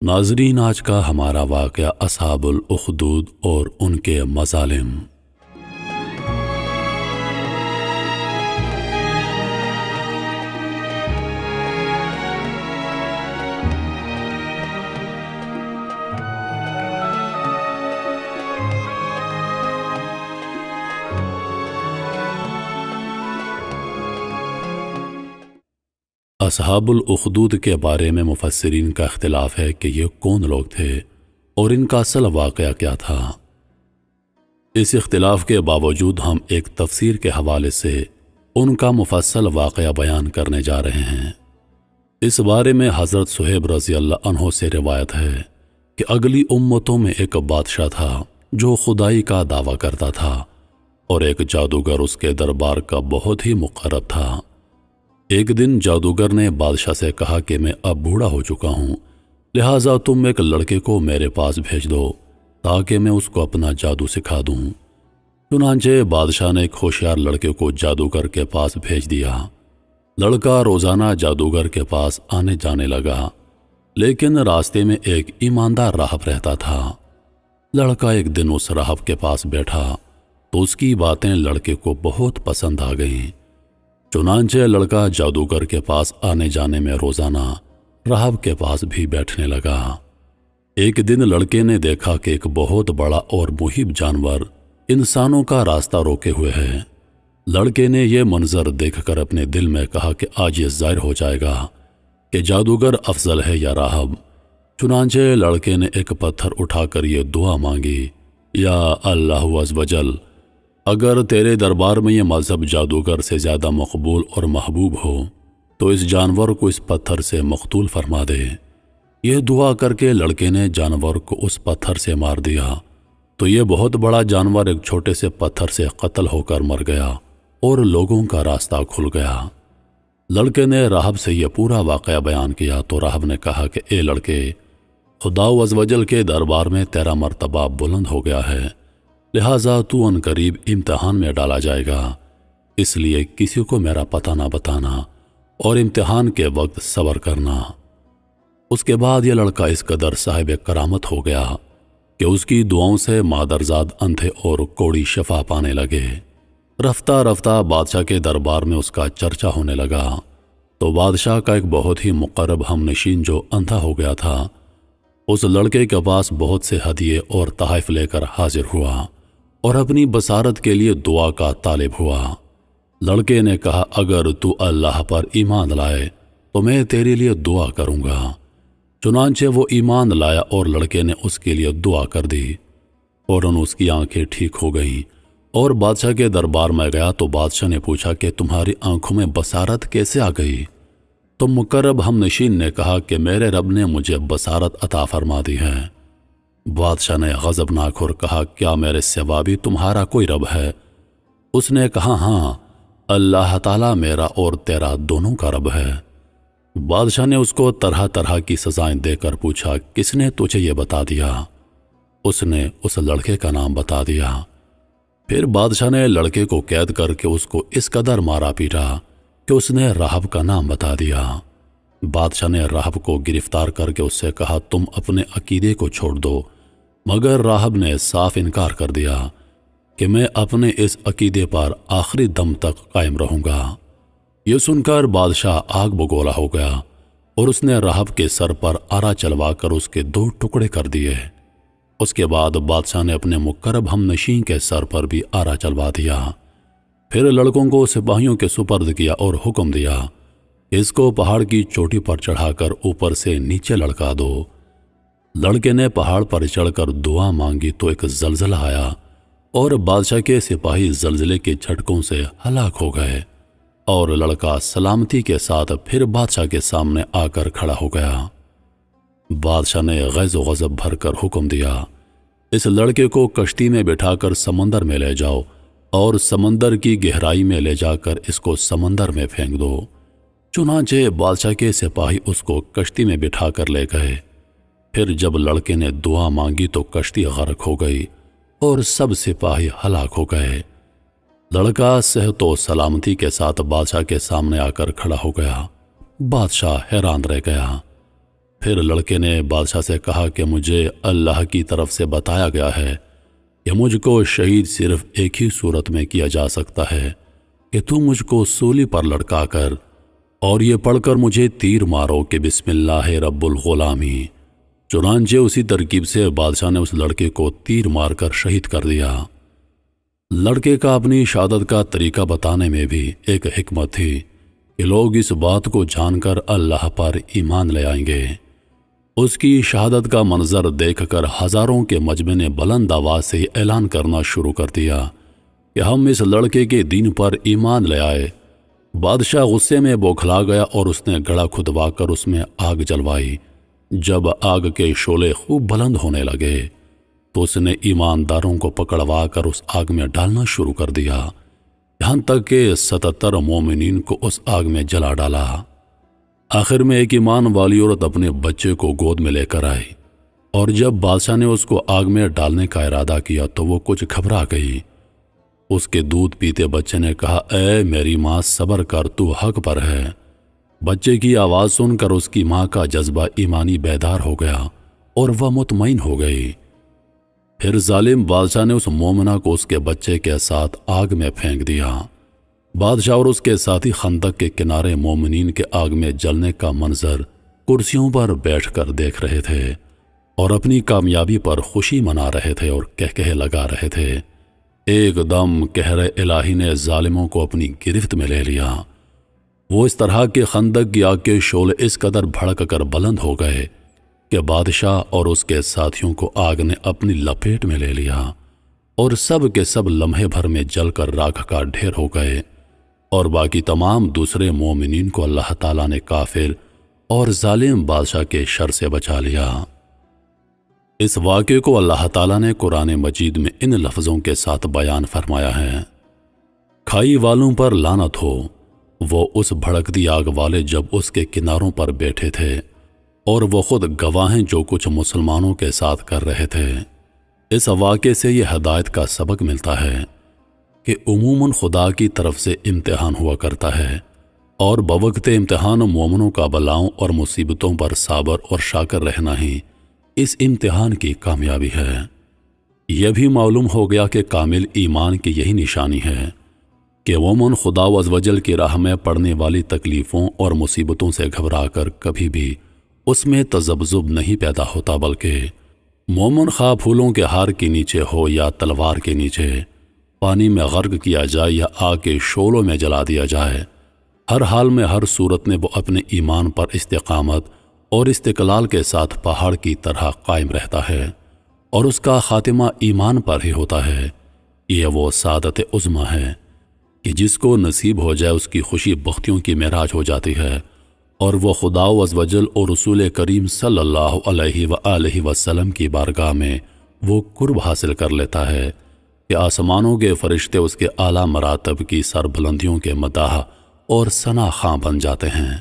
ناظرین، آج کا ہمارا واقعہ اصحاب الاخدود اور ان کے مظالم۔ اصحاب الاخدود کے بارے میں مفسرین کا اختلاف ہے کہ یہ کون لوگ تھے اور ان کا اصل واقعہ کیا تھا۔ اس اختلاف کے باوجود ہم ایک تفسیر کے حوالے سے ان کا مفصل واقعہ بیان کرنے جا رہے ہیں۔ اس بارے میں حضرت صہیب رضی اللہ عنہ سے روایت ہے کہ اگلی امتوں میں ایک بادشاہ تھا جو خدائی کا دعویٰ کرتا تھا اور ایک جادوگر اس کے دربار کا بہت ہی مقرب تھا۔ ایک دن جادوگر نے بادشاہ سے کہا کہ میں اب بوڑھا ہو چکا ہوں، لہٰذا تم ایک لڑکے کو میرے پاس بھیج دو تاکہ میں اس کو اپنا جادو سکھا دوں۔ چنانچہ بادشاہ نے ایک ہوشیار لڑکے کو جادوگر کے پاس بھیج دیا۔ لڑکا روزانہ جادوگر کے پاس آنے جانے لگا، لیکن راستے میں ایک ایماندار راہب رہتا تھا۔ لڑکا ایک دن اس راہب کے پاس بیٹھا تو اس کی باتیں لڑکے کو بہت پسند آ گئیں۔ چنانچہ لڑکا جادوگر کے پاس آنے جانے میں روزانہ راہب کے پاس بھی بیٹھنے لگا۔ ایک دن لڑکے نے دیکھا کہ ایک بہت بڑا اور مہیب جانور انسانوں کا راستہ روکے ہوئے ہے۔ لڑکے نے یہ منظر دیکھ کر اپنے دل میں کہا کہ آج یہ ظاہر ہو جائے گا کہ جادوگر افضل ہے یا راہب۔ چنانچہ لڑکے نے ایک پتھر اٹھا کر یہ دعا مانگی، یا اللہ عز وجل، اگر تیرے دربار میں یہ مذہب جادوگر سے زیادہ مقبول اور محبوب ہو تو اس جانور کو اس پتھر سے مقتول فرما دے۔ یہ دعا کر کے لڑکے نے جانور کو اس پتھر سے مار دیا تو یہ بہت بڑا جانور ایک چھوٹے سے پتھر سے قتل ہو کر مر گیا اور لوگوں کا راستہ کھل گیا۔ لڑکے نے راہب سے یہ پورا واقعہ بیان کیا تو راہب نے کہا کہ اے لڑکے، خدا عز وجل کے دربار میں تیرا مرتبہ بلند ہو گیا ہے، لہٰذا تو ان قریب امتحان میں ڈالا جائے گا، اس لیے کسی کو میرا پتہ نہ بتانا اور امتحان کے وقت صبر کرنا۔ اس کے بعد یہ لڑکا اس قدر صاحب کرامت ہو گیا کہ اس کی دعاؤں سے مادرزاد اندھے اور کوڑی شفا پانے لگے۔ رفتہ رفتہ بادشاہ کے دربار میں اس کا چرچا ہونے لگا تو بادشاہ کا ایک بہت ہی مقرب ہم نشین جو اندھا ہو گیا تھا، اس لڑکے کے پاس بہت سے ہدیے اور تحائف لے کر حاضر ہوا اور اپنی بصارت کے لیے دعا کا طالب ہوا۔ لڑکے نے کہا اگر تو اللہ پر ایمان لائے تو میں تیرے لیے دعا کروں گا۔ چنانچہ وہ ایمان لایا اور لڑکے نے اس کے لیے دعا کر دی۔ فوراً اس کی آنکھیں ٹھیک ہو گئیں اور بادشاہ کے دربار میں گیا تو بادشاہ نے پوچھا کہ تمہاری آنکھوں میں بصارت کیسے آ گئی؟ تو مقرب ہم نشین نے کہا کہ میرے رب نے مجھے بصارت عطا فرما دی ہے۔ بادشاہ نے غضبناک اور کہا کیا میرے سوا بھی تمہارا کوئی رب ہے؟ اس نے کہا ہاں، اللہ تعالیٰ میرا اور تیرا دونوں کا رب ہے۔ بادشاہ نے اس کو طرح طرح کی سزائیں دے کر پوچھا کس نے تجھے یہ بتا دیا؟ اس نے اس لڑکے کا نام بتا دیا۔ پھر بادشاہ نے لڑکے کو قید کر کے اس کو اس قدر مارا پیٹا کہ اس نے راہب کا نام بتا دیا۔ بادشاہ نے راہب کو گرفتار کر کے اس سے کہا تم اپنے عقیدے کو چھوڑ دو، مگر راہب نے صاف انکار کر دیا کہ میں اپنے اس عقیدے پر آخری دم تک قائم رہوں گا۔ یہ سن کر بادشاہ آگ بگولا ہو گیا اور اس نے راہب کے سر پر آرا چلوا کر اس کے 2 ٹکڑے کر دیے۔ اس کے بعد بادشاہ نے اپنے مقرب ہم نشین کے سر پر بھی آرا چلوا دیا۔ پھر لڑکوں کو سپاہیوں کے سپرد کیا اور حکم دیا اس کو پہاڑ کی چوٹی پر چڑھا کر اوپر سے نیچے لڑکا دو۔ لڑکے نے پہاڑ پر چڑھ کر دعا مانگی تو ایک زلزلہ آیا اور بادشاہ کے سپاہی زلزلے کے جھٹکوں سے ہلاک ہو گئے اور لڑکا سلامتی کے ساتھ پھر بادشاہ کے سامنے آ کر کھڑا ہو گیا۔ بادشاہ نے غیظ و غضب بھر کر حکم دیا اس لڑکے کو کشتی میں بٹھا کر سمندر میں لے جاؤ اور سمندر کی گہرائی میں لے جا کر اس کو سمندر میں پھینک دو۔ چنانچہ بادشاہ کے سپاہی اس کو کشتی میں بٹھا کر لے گئے۔ پھر جب لڑکے نے دعا مانگی تو کشتی غرق ہو گئی اور سب سپاہی ہلاک ہو گئے۔ لڑکا صحت و سلامتی کے ساتھ بادشاہ کے سامنے آ کر کھڑا ہو گیا۔ بادشاہ حیران رہ گیا۔ پھر لڑکے نے بادشاہ سے کہا کہ مجھے اللہ کی طرف سے بتایا گیا ہے کہ مجھ کو شہید صرف ایک ہی صورت میں کیا جا سکتا ہے کہ تو مجھ کو سولی پر لٹکا کر اور یہ پڑھ کر مجھے تیر مارو کہ بسم اللہ رب الغلامی۔ چنانچہ اسی ترکیب سے بادشاہ نے اس لڑکے کو تیر مار کر شہید کر دیا۔ لڑکے کا اپنی شہادت کا طریقہ بتانے میں بھی ایک حکمت تھی کہ لوگ اس بات کو جان کر اللہ پر ایمان لے آئیں گے۔ اس کی شہادت کا منظر دیکھ کر ہزاروں کے مجمع نے بلند آواز سے اعلان کرنا شروع کر دیا کہ ہم اس لڑکے کے دین پر ایمان لے آئے۔ بادشاہ غصے میں بوکھلا گیا اور اس نے گڑھا کھدوا کر اس میں آگ جلوائی۔ جب آگ کے شعلے خوب بلند ہونے لگے تو اس نے ایمانداروں کو پکڑوا کر اس آگ میں ڈالنا شروع کر دیا، یہاں تک کہ 77 مومنین کو اس آگ میں جلا ڈالا۔ آخر میں ایک ایمان والی عورت اپنے بچے کو گود میں لے کر آئی، اور جب بادشاہ نے اس کو آگ میں ڈالنے کا ارادہ کیا تو وہ کچھ گھبرا گئی۔ اس کے دودھ پیتے بچے نے کہا، اے میری ماں صبر کر، تو حق پر ہے۔ بچے کی آواز سن کر اس کی ماں کا جذبہ ایمانی بیدار ہو گیا اور وہ مطمئن ہو گئی۔ پھر ظالم بادشاہ نے اس مومنہ کو اس کے بچے کے ساتھ آگ میں پھینک دیا۔ بادشاہ اور اس کے ساتھی خندق کے کنارے مومنین کے آگ میں جلنے کا منظر کرسیوں پر بیٹھ کر دیکھ رہے تھے اور اپنی کامیابی پر خوشی منا رہے تھے اور کہکہے لگا رہے تھے۔ ایک دم قہر الہی نے ظالموں کو اپنی گرفت میں لے لیا۔ وہ اس طرح کے خندق کی آگ کے شعلے اس قدر بھڑک کر بلند ہو گئے کہ بادشاہ اور اس کے ساتھیوں کو آگ نے اپنی لپیٹ میں لے لیا، اور سب کے سب لمحے بھر میں جل کر راکھ کا ڈھیر ہو گئے، اور باقی تمام دوسرے مومنین کو اللہ تعالیٰ نے کافر اور ظالم بادشاہ کے شر سے بچا لیا۔ اس واقعے کو اللہ تعالیٰ نے قرآن مجید میں ان لفظوں کے ساتھ بیان فرمایا ہے، کھائی والوں پر لعنت ہو، وہ اس بھڑکتی آگ والے جب اس کے کناروں پر بیٹھے تھے، اور وہ خود گواہ ہیں جو کچھ مسلمانوں کے ساتھ کر رہے تھے۔ اس واقعے سے یہ ہدایت کا سبق ملتا ہے کہ عموماً خدا کی طرف سے امتحان ہوا کرتا ہے، اور بوقت امتحان مومنوں کا بلاؤں اور مصیبتوں پر صابر اور شاکر رہنا ہی اس امتحان کی کامیابی ہے۔ یہ بھی معلوم ہو گیا کہ کامل ایمان کی یہی نشانی ہے کہ مومن خدا و عزوجل کی راہ میں پڑنے والی تکلیفوں اور مصیبتوں سے گھبرا کر کبھی بھی اس میں تذبذب نہیں پیدا ہوتا، بلکہ مومن خواہ پھولوں کے ہار کے نیچے ہو یا تلوار کے نیچے، پانی میں غرق کیا جائے یا آگ کے شعلوں میں جلا دیا جائے، ہر حال میں ہر صورت میں وہ اپنے ایمان پر استقامت اور استقلال کے ساتھ پہاڑ کی طرح قائم رہتا ہے، اور اس کا خاتمہ ایمان پر ہی ہوتا ہے۔ یہ وہ سعادت عظمی ہے کہ جس کو نصیب ہو جائے اس کی خوشی بختیوں کی معراج ہو جاتی ہے، اور وہ خدا عزوجل اور رسول کریم صلی اللہ علیہ وآلہ وسلم کی بارگاہ میں وہ قرب حاصل کر لیتا ہے کہ آسمانوں کے فرشتے اس کے اعلیٰ مراتب کی سربلندیوں کے مداح اور ثنا خواں بن جاتے ہیں۔